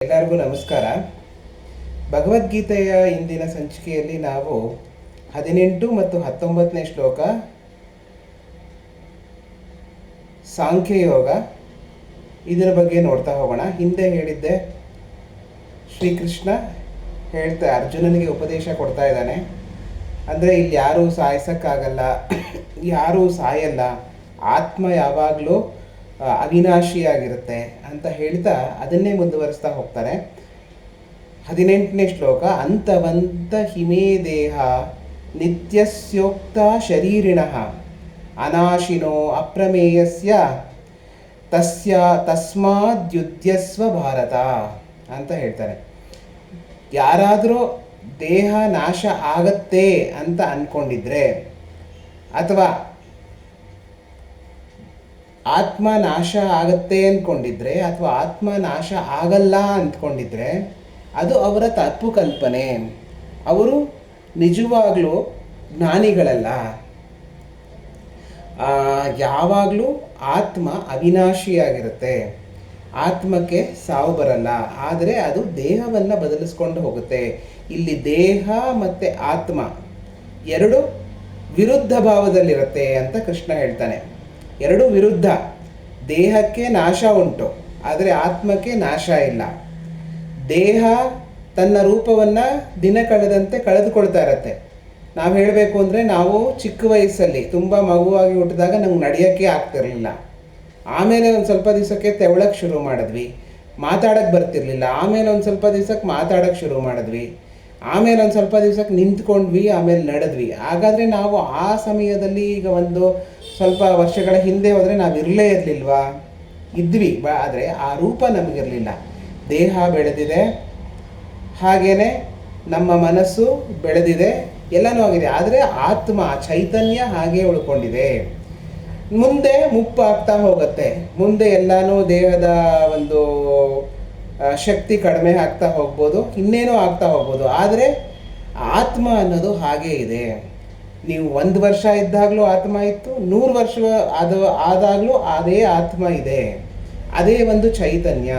ಎಲ್ಲರಿಗೂ ನಮಸ್ಕಾರ. ಭಗವದ್ಗೀತೆಯ ಇಂದಿನ ಸಂಚಿಕೆಯಲ್ಲಿ ನಾವು 18 ಮತ್ತು 19ನೇ ಶ್ಲೋಕ ಸಾಂಖ್ಯಯೋಗ ಇದರ ಬಗ್ಗೆ ನೋಡ್ತಾ ಹೋಗೋಣ. ಹಿಂದೆ ಹೇಳಿದ್ದೆ, ಶ್ರೀಕೃಷ್ಣ ಅರ್ಜುನನಿಗೆ ಉಪದೇಶ ಕೊಡ್ತಾ ಇದ್ದಾನೆ. ಅಂದರೆ ಇಲ್ಲಿ ಯಾರೂ ಸಾಯಿಸೋಕ್ಕಾಗಲ್ಲ, ಯಾರೂ ಸಾಯಲ್ಲ, ಆತ್ಮ ಯಾವಾಗಲೂ ಅವಿನಾಶಿಯಾಗಿರುತ್ತೆ ಅಂತ ಹೇಳ್ತಾ ಅದನ್ನೇ ಮುಂದುವರಿಸ್ತಾ ಹೋಗ್ತಾರೆ. 18ನೇ ಶ್ಲೋಕ, ಅಂತವಂತ ಹಿಮೇ ದೇಹ ನಿತ್ಯಸ್ಯೋಕ್ತ ಶರೀರಿಣಃ ಅನಾಶಿನೋ ಅಪ್ರಮೇಯಸ್ಯ ತಸ್ಮಾದ್ಯುಧ್ಯಸ್ವ ಭಾರತ ಅಂತ ಹೇಳ್ತಾರೆ. ಯಾರಾದರೂ ದೇಹ ನಾಶ ಆಗತ್ತೆ ಅಂತ ಅಂದ್ಕೊಂಡಿದ್ರೆ, ಅಥವಾ ಆತ್ಮ ನಾಶ ಆಗತ್ತೆ ಅಂದ್ಕೊಂಡಿದ್ರೆ, ಅಥವಾ ಆತ್ಮ ನಾಶ ಆಗಲ್ಲ ಅಂದ್ಕೊಂಡಿದ್ರೆ ಅದು ಅವರ ತಪ್ಪು ಕಲ್ಪನೆ. ಅವರು ನಿಜವಾಗ್ಲೂ ಜ್ಞಾನಿಗಳಲ್ಲ. ಯಾವಾಗಲೂ ಆತ್ಮ ಅವಿನಾಶಿಯಾಗಿರುತ್ತೆ, ಆತ್ಮಕ್ಕೆ ಸಾವು ಬರಲ್ಲ. ಆದರೆ ಅದು ದೇಹವನ್ನು ಬದಲಿಸ್ಕೊಂಡು ಹೋಗುತ್ತೆ. ಇಲ್ಲಿ ದೇಹ ಮತ್ತು ಆತ್ಮ ಎರಡು ವಿರುದ್ಧ ಭಾವದಲ್ಲಿರುತ್ತೆ ಅಂತ ಕೃಷ್ಣ ಹೇಳ್ತಾನೆ. ಎರಡು ವಿರುದ್ಧ. ದೇಹಕ್ಕೆ ನಾಶ ಉಂಟು, ಆದರೆ ಆತ್ಮಕ್ಕೆ ನಾಶ ಇಲ್ಲ. ದೇಹ ತನ್ನ ರೂಪವನ್ನು ದಿನ ಕಳೆದಂತೆ ಕಳೆದುಕೊಳ್ತಾ ಇರತ್ತೆ. ನಾವು ಹೇಳಬೇಕು ಅಂದರೆ, ನಾವು ಚಿಕ್ಕ ವಯಸ್ಸಲ್ಲಿ ತುಂಬ ಮಗುವಾಗಿ ಹುಟ್ಟಿದಾಗ ನಮ್ಗೆ ನಡೆಯೋಕ್ಕೆ ಆಗ್ತಿರಲಿಲ್ಲ. ಆಮೇಲೆ ಒಂದು ಸ್ವಲ್ಪ ದಿವಸಕ್ಕೆ ತೆವಳಕ್ಕೆ ಶುರು ಮಾಡಿದ್ವಿ, ಮಾತಾಡೋಕ್ಕೆ ಬರ್ತಿರ್ಲಿಲ್ಲ. ಆಮೇಲೆ ಒಂದು ಸ್ವಲ್ಪ ದಿವಸಕ್ಕೆ ಮಾತಾಡೋಕ್ಕೆ ಶುರು ಮಾಡಿದ್ವಿ. ಆಮೇಲೆ ಒಂದು ಸ್ವಲ್ಪ ದಿವಸಕ್ಕೆ ನಿಂತ್ಕೊಂಡ್ವಿ, ಆಮೇಲೆ ನಡೆದ್ವಿ. ಹಾಗಾದರೆ ನಾವು ಆ ಸಮಯದಲ್ಲಿ, ಈಗ ಒಂದು ಸ್ವಲ್ಪ ವರ್ಷಗಳ ಹಿಂದೆ ಹೋದರೆ ನಾವು ಇರಲೇ ಇರಲಿಲ್ವಾ? ಇದ್ವಿ, ಆದರೆ ಆ ರೂಪ ನಮಗಿರಲಿಲ್ಲ. ದೇಹ ಬೆಳೆದಿದೆ, ಹಾಗೇ ನಮ್ಮ ಮನಸ್ಸು ಬೆಳೆದಿದೆ, ಎಲ್ಲನೂ ಆಗಿದೆ. ಆದರೆ ಆತ್ಮ ಚೈತನ್ಯ ಹಾಗೇ ಉಳ್ಕೊಂಡಿದೆ. ಮುಂದೆ ಮುಪ್ಪಾಗ್ತಾ ಹೋಗುತ್ತೆ, ಮುಂದೆ ಎಲ್ಲನೂ ದೇಹದ ಒಂದು ಶಕ್ತಿ ಕಡಿಮೆ ಆಗ್ತಾ ಹೋಗ್ಬೋದು, ಇನ್ನೇನೋ ಆಗ್ತಾ ಹೋಗ್ಬೋದು. ಆದರೆ ಆತ್ಮ ಅನ್ನೋದು ಹಾಗೇ ಇದೆ. ನೀವು 1 ವರ್ಷ ಇದ್ದಾಗಲೂ ಆತ್ಮ ಇತ್ತು, 100 ವರ್ಷ ಆದಾಗಲೂ ಅದೇ ಆತ್ಮ ಇದೆ. ಅದೇ ಒಂದು ಚೈತನ್ಯ.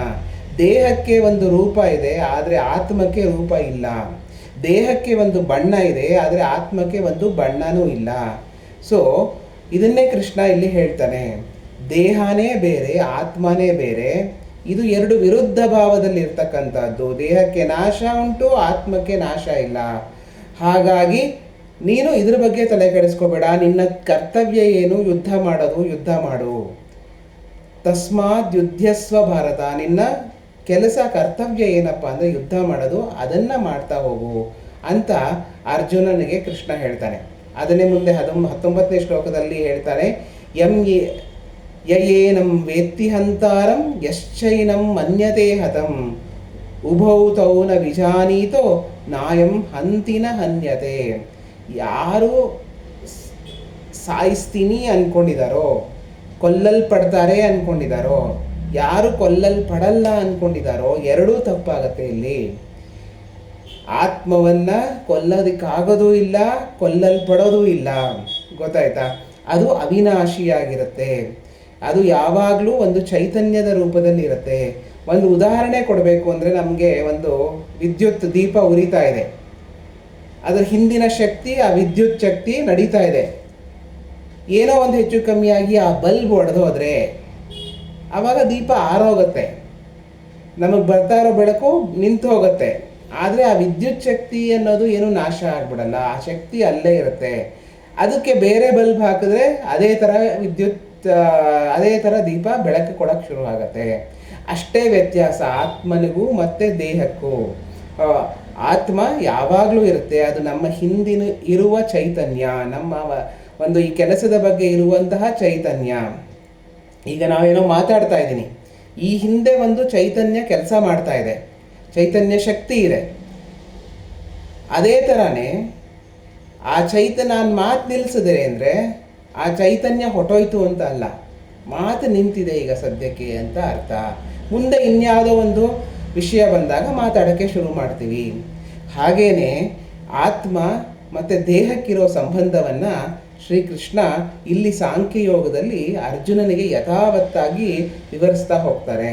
ದೇಹಕ್ಕೆ ಒಂದು ರೂಪ ಇದೆ, ಆದರೆ ಆತ್ಮಕ್ಕೆ ರೂಪ ಇಲ್ಲ. ದೇಹಕ್ಕೆ ಒಂದು ಬಣ್ಣ ಇದೆ, ಆದರೆ ಆತ್ಮಕ್ಕೆ ಒಂದು ಬಣ್ಣನೂ ಇಲ್ಲ. ಸೊ ಇದನ್ನೇ ಕೃಷ್ಣ ಇಲ್ಲಿ ಹೇಳ್ತಾನೆ. ದೇಹನೇ ಬೇರೆ, ಆತ್ಮನೇ ಬೇರೆ. ಇದು ಎರಡು ವಿರುದ್ಧ ಭಾವದಲ್ಲಿರ್ತಕ್ಕಂಥದ್ದು. ದೇಹಕ್ಕೆ ನಾಶ ಉಂಟು, ಆತ್ಮಕ್ಕೆ ನಾಶ ಇಲ್ಲ. ಹಾಗಾಗಿ ನೀನು ಇದ್ರ ಬಗ್ಗೆ ತಲೆ ಕೆಡಿಸ್ಕೋಬೇಡ. ನಿನ್ನ ಕರ್ತವ್ಯ ಏನು? ಯುದ್ಧ ಮಾಡೋದು, ಯುದ್ಧ ಮಾಡು. ತಸ್ಮಾತ್ ಯುದ್ಧಸ್ವ ಭಾರತ. ನಿನ್ನ ಕೆಲಸ, ಕರ್ತವ್ಯ ಏನಪ್ಪ ಅಂದರೆ ಯುದ್ಧ ಮಾಡೋದು, ಅದನ್ನು ಮಾಡ್ತಾ ಹೋಗು ಅಂತ ಅರ್ಜುನನಿಗೆ ಕೃಷ್ಣ ಹೇಳ್ತಾನೆ. ಅದನ್ನೇ ಮುಂದೆ 19ನೇ ಶ್ಲೋಕದಲ್ಲಿ ಹೇಳ್ತಾನೆ. ಯಯೇನಂ ವೇತ್ತಿ ಹಂತಾರಂ ಯಶ್ಚೈನಂ ಮನ್ಯತೆ ಹತಂ ಉಭೌ ತೌ ನ ವಿಜಾನೀತೋ ನಾಯಂ ಹಂತಿನ ಹನ್ಯತೆ. ಯಾರು ಸಾಯಿಸ್ತೀನಿ ಅಂದ್ಕೊಂಡಿದ್ದಾರೋ, ಕೊಲ್ಲಲ್ಪಡ್ತಾರೆ ಅಂದ್ಕೊಂಡಿದ್ದಾರೋ, ಯಾರು ಕೊಲ್ಲಲ್ಪಡಲ್ಲ ಅಂದ್ಕೊಂಡಿದ್ದಾರೋ, ಎರಡೂ ತಪ್ಪಾಗತ್ತೆ. ಇಲ್ಲಿ ಆತ್ಮವನ್ನು ಕೊಲ್ಲೋದಕ್ಕಾಗೋದೂ ಇಲ್ಲ, ಕೊಲ್ಲಲ್ಪಡೋದೂ ಇಲ್ಲ. ಗೊತ್ತಾಯ್ತಾ? ಅದು ಅವಿನಾಶಿಯಾಗಿರುತ್ತೆ. ಅದು ಯಾವಾಗಲೂ ಒಂದು ಚೈತನ್ಯದ ರೂಪದಲ್ಲಿ ಇರುತ್ತೆ. ಒಂದು ಉದಾಹರಣೆ ಕೊಡಬೇಕು ಅಂದರೆ, ನಮಗೆ ಒಂದು ವಿದ್ಯುತ್ ದೀಪ ಉರಿತಾ ಇದೆ, ಅದರ ಹಿಂದಿನ ಶಕ್ತಿ, ಆ ವಿದ್ಯುತ್ ಶಕ್ತಿ ನಡೀತಾ ಇದೆ. ಏನೋ ಒಂದು ಹೆಚ್ಚು ಕಮ್ಮಿಯಾಗಿ ಆ ಬಲ್ಬ್ ಒಡೆದೋದ್ರೆ ಆವಾಗ ದೀಪ ಆರೋಗುತ್ತೆ, ನಮಗೆ ಬರ್ತಾ ಇರೋ ಬೆಳಕು ನಿಂತು ಹೋಗುತ್ತೆ. ಆದರೆ ಆ ವಿದ್ಯುತ್ ಶಕ್ತಿ ಅನ್ನೋದು ಏನೂ ನಾಶ ಆಗಿಬಿಡಲ್ಲ, ಆ ಶಕ್ತಿ ಅಲ್ಲೇ ಇರುತ್ತೆ. ಅದಕ್ಕೆ ಬೇರೆ ಬಲ್ಬ್ ಹಾಕಿದ್ರೆ ಅದೇ ಥರ ದೀಪ ಬೆಳಕು ಕೊಡೋಕ್ಕೆ ಶುರು ಆಗುತ್ತೆ. ಅಷ್ಟೇ ವ್ಯತ್ಯಾಸ ಆತ್ಮನಿಗೂ ಮತ್ತು ದೇಹಕ್ಕೂ. ಆತ್ಮ ಯಾವಾಗಲೂ ಇರುತ್ತೆ, ಅದು ನಮ್ಮ ಹಿಂದಿನ ಇರುವ ಚೈತನ್ಯ, ನಮ್ಮ ಒಂದು ಈ ಕೆಲಸದ ಬಗ್ಗೆ ಇರುವಂತಹ ಚೈತನ್ಯ. ಈಗ ನಾವೇನೋ ಮಾತಾಡ್ತಾ ಇದ್ದೀನಿ, ಈ ಹಿಂದೆ ಒಂದು ಚೈತನ್ಯ ಕೆಲಸ ಮಾಡ್ತಾ ಇದೆ, ಚೈತನ್ಯ ಶಕ್ತಿ ಇದೆ. ಅದೇ ಥರನೇ ಆ ನಾನು ಮಾತು ನಿಲ್ಲಿಸಿದ್ರೆ ಅಂದರೆ ಆ ಚೈತನ್ಯ ಹೊಟ್ಟೋಯ್ತು ಅಂತ ಅಲ್ಲ, ಮಾತು ನಿಂತಿದೆ ಈಗ ಸದ್ಯಕ್ಕೆ ಅಂತ ಅರ್ಥ. ಮುಂದೆ ಇನ್ಯಾವುದೋ ಒಂದು ವಿಷಯ ಬಂದಾಗ ಮಾತಾಡೋಕ್ಕೆ ಶುರು ಮಾಡ್ತೀವಿ. ಹಾಗೇ ಆತ್ಮ ಮತ್ತು ದೇಹಕ್ಕಿರೋ ಸಂಬಂಧವನ್ನು ಶ್ರೀಕೃಷ್ಣ ಇಲ್ಲಿ ಸಾಂಖ್ಯಯೋಗದಲ್ಲಿ ಅರ್ಜುನನಿಗೆ ಯಥಾವತ್ತಾಗಿ ವಿವರಿಸ್ತಾ ಹೋಗ್ತಾರೆ.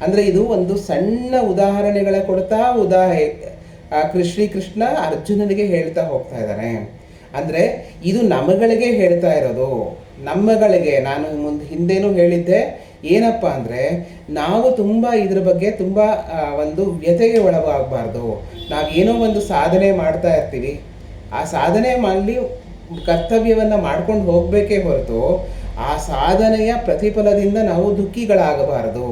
ಅಂದರೆ ಇದು ಒಂದು ಸಣ್ಣ ಉದಾಹರಣೆಗಳ ಕೊಡ್ತಾ ಶ್ರೀಕೃಷ್ಣ ಅರ್ಜುನನಿಗೆ ಹೇಳ್ತಾ ಹೋಗ್ತಾ ಇದ್ದಾನೆ. ಅಂದರೆ ಇದು ನಮಗಳಿಗೆ ಹೇಳ್ತಾ ಇರೋದು, ನಮ್ಮಗಳಿಗೆ. ನಾನು ಹಿಂದೇನೂ ಹೇಳಿದ್ದೆ, ಏನಪ್ಪ ಅಂದರೆ ನಾವು ತುಂಬ ಇದ್ರ ಬಗ್ಗೆ ತುಂಬ ಒಂದು ವ್ಯಥೆಗೆ ಒಳಗಾಗಬಾರ್ದು. ನಾವೇನೋ ಒಂದು ಸಾಧನೆ ಮಾಡ್ತಾ ಇರ್ತೀವಿ, ಆ ಸಾಧನೆ ಮಾಡಲಿ ಕರ್ತವ್ಯವನ್ನು ಮಾಡ್ಕೊಂಡು ಹೋಗಬೇಕೇ ಹೊರತು ಆ ಸಾಧನೆಯ ಪ್ರತಿಫಲದಿಂದ ನಾವು ದುಃಖಿಗಳಾಗಬಾರದು,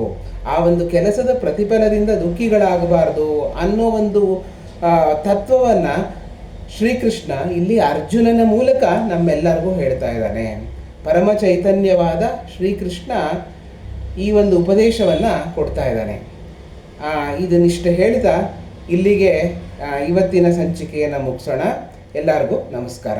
ಆ ಒಂದು ಕೆಲಸದ ಪ್ರತಿಫಲದಿಂದ ದುಃಖಿಗಳಾಗಬಾರ್ದು ಅನ್ನೋ ಒಂದು ತತ್ವವನ್ನು ಶ್ರೀಕೃಷ್ಣ ಇಲ್ಲಿ ಅರ್ಜುನನ ಮೂಲಕ ನಮ್ಮೆಲ್ಲರಿಗೂ ಹೇಳ್ತಾ ಇದ್ದಾನೆ. ಪರಮ ಚೈತನ್ಯವಾದ ಶ್ರೀಕೃಷ್ಣ ಈ ಒಂದು ಉಪದೇಶವನ್ನು ಕೊಡ್ತಾ ಇದ್ದಾನೆ. ಇದನ್ನಿಷ್ಟು ಹೇಳ್ತಾ ಇಲ್ಲಿಗೆ ಇವತ್ತಿನ ಸಂಚಿಕೆಯನ್ನು ಮುಗಿಸೋಣ. ಎಲ್ಲರಿಗೂ ನಮಸ್ಕಾರ.